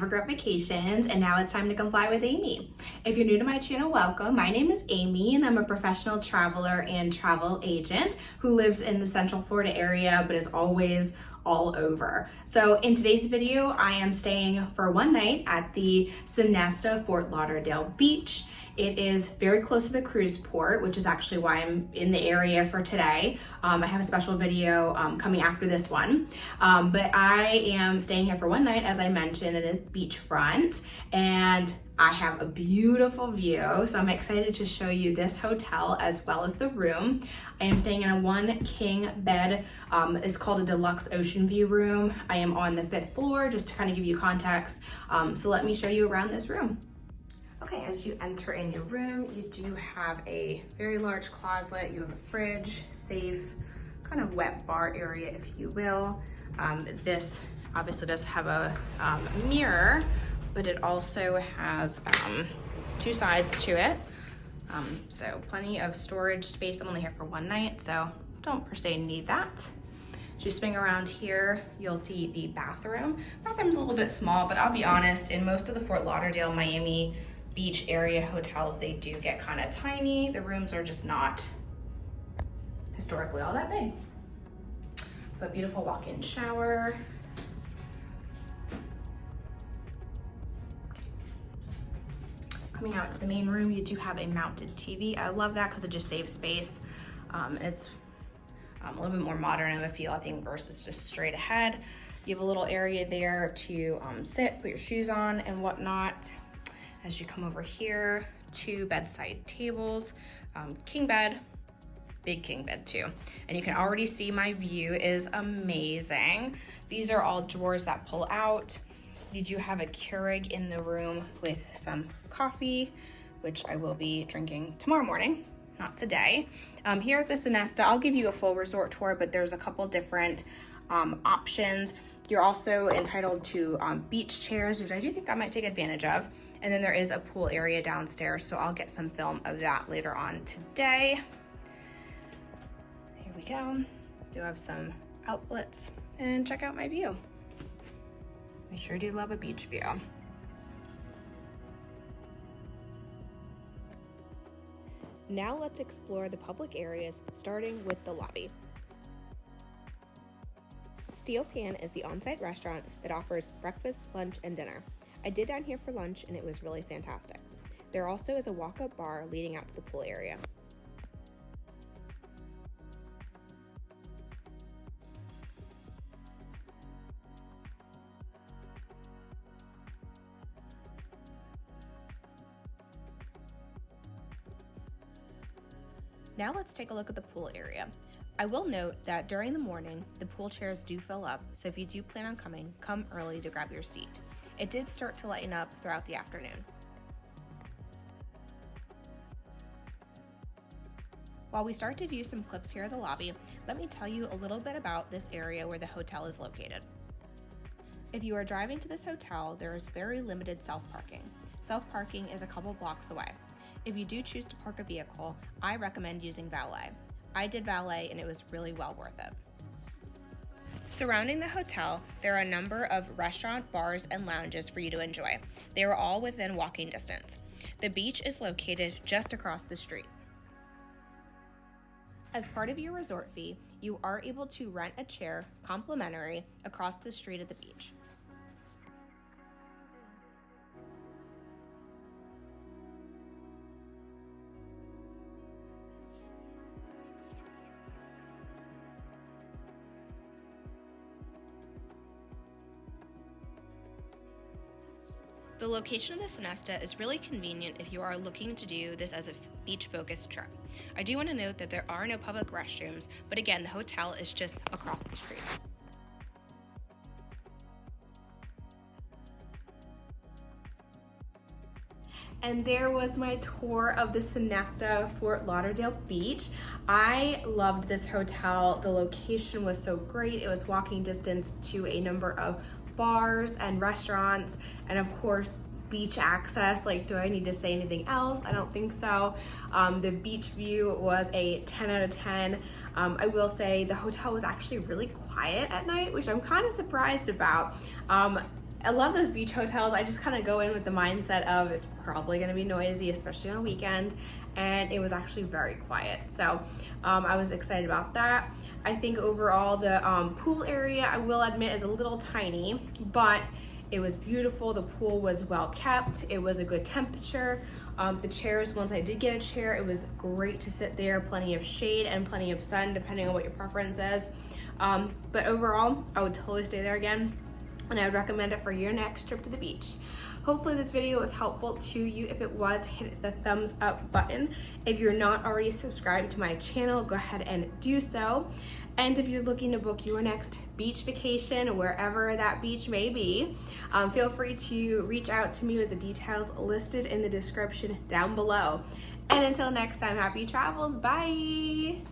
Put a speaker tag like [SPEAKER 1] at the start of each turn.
[SPEAKER 1] Never Regret Vacations, and now it's time to come fly with Amy. If you're new to my channel, welcome. My name is Amy and I'm a professional traveler and travel agent who lives in the Central Florida area but is always all over. So in today's video, I am staying for one night at the Sonesta Fort Lauderdale beach. It is very close to the cruise port, which is actually why I'm in the area for today. I have a special video coming after this one, but I am staying here for one night. As I mentioned, it is beachfront and I have a beautiful view, so I'm excited to show you this hotel as well as the room. I am staying in a 1 king bed. It's called a deluxe ocean view room. I am on the 5th floor, just to kind of give you context. So let me show you around this room. Okay, as you enter in your room, you do have a very large closet. You have a fridge, safe, kind of wet bar area, if you will. This obviously does have a mirror, but it also has 2 sides to it. So plenty of storage space. I'm only here for one night, so don't per se need that. As you swing around here, you'll see the bathroom. Bathroom's a little bit small, but I'll be honest, in most of the Fort Lauderdale, Miami beach area hotels, they do get kind of tiny. The rooms are just not historically all that big. But beautiful walk-in shower. Coming out to the main room, you do have a mounted TV. I love that because it just saves space. It's a little bit more modern of a feel, I think, versus just straight ahead. You have a little area there to sit, put your shoes on and whatnot. As you come over here, 2 bedside tables, king bed, big king bed too. And you can already see my view is amazing. These are all drawers that pull out. You do have a Keurig in the room with some coffee, which I will be drinking tomorrow morning, not today. Here at the Sonesta, I'll give you a full resort tour, but there's a couple different options. You're also entitled to beach chairs, which I do think I might take advantage of. And then there is a pool area downstairs, so I'll get some film of that later on today. Here we go. Do have some outlets and check out my view. I sure do love a beach view. Now let's explore the public areas, starting with the lobby. Steel Pan is the on-site restaurant that offers breakfast, lunch, and dinner. I did dine here for lunch and it was really fantastic. There also is a walk-up bar leading out to the pool area. Now let's take a look at the pool area. I will note that during the morning, the pool chairs do fill up, so if you do plan on coming, come early to grab your seat. It did start to lighten up throughout the afternoon. While we start to view some clips here at the lobby, let me tell you a little bit about this area where the hotel is located. If you are driving to this hotel, there is very limited self-parking. Self-parking is a couple blocks away. If you do choose to park a vehicle, I recommend using valet. I did valet and it was really well worth it. Surrounding the hotel, there are a number of restaurant, bars, and lounges for you to enjoy. They are all within walking distance. The beach is located just across the street. As part of your resort fee, you are able to rent a chair complimentary across the street at the beach. The location of the Sonesta is really convenient if you are looking to do this as a beach-focused trip. I do want to note that there are no public restrooms, but again, the hotel is just across the street. And there was my tour of the Sonesta Fort Lauderdale beach. I loved this hotel. The location was so great. It was walking distance to a number of bars and restaurants, and of course beach access. Like, do I need to say anything else? I don't think so. The beach view was a 10 out of 10. I will say the hotel was actually really quiet at night, which I'm kind of surprised about. a lot of those beach hotels, I just kind of go in with the mindset of it's probably going to be noisy, especially on a weekend, and it was actually very quiet. So I was excited about that. I think overall the pool area, I will admit, is a little tiny, but it was beautiful. The pool was well kept. It was a good temperature. The chairs, once I did get a chair, it was great to sit there, plenty of shade and plenty of sun, depending on what your preference is. But overall, I would totally stay there again, and I would recommend it for your next trip to the beach. Hopefully this video was helpful to you. If it was, hit the thumbs up button. If you're not already subscribed to my channel, go ahead and do so. And if you're looking to book your next beach vacation, wherever that beach may be, feel free to reach out to me with the details listed in the description down below. And until next time, happy travels. Bye.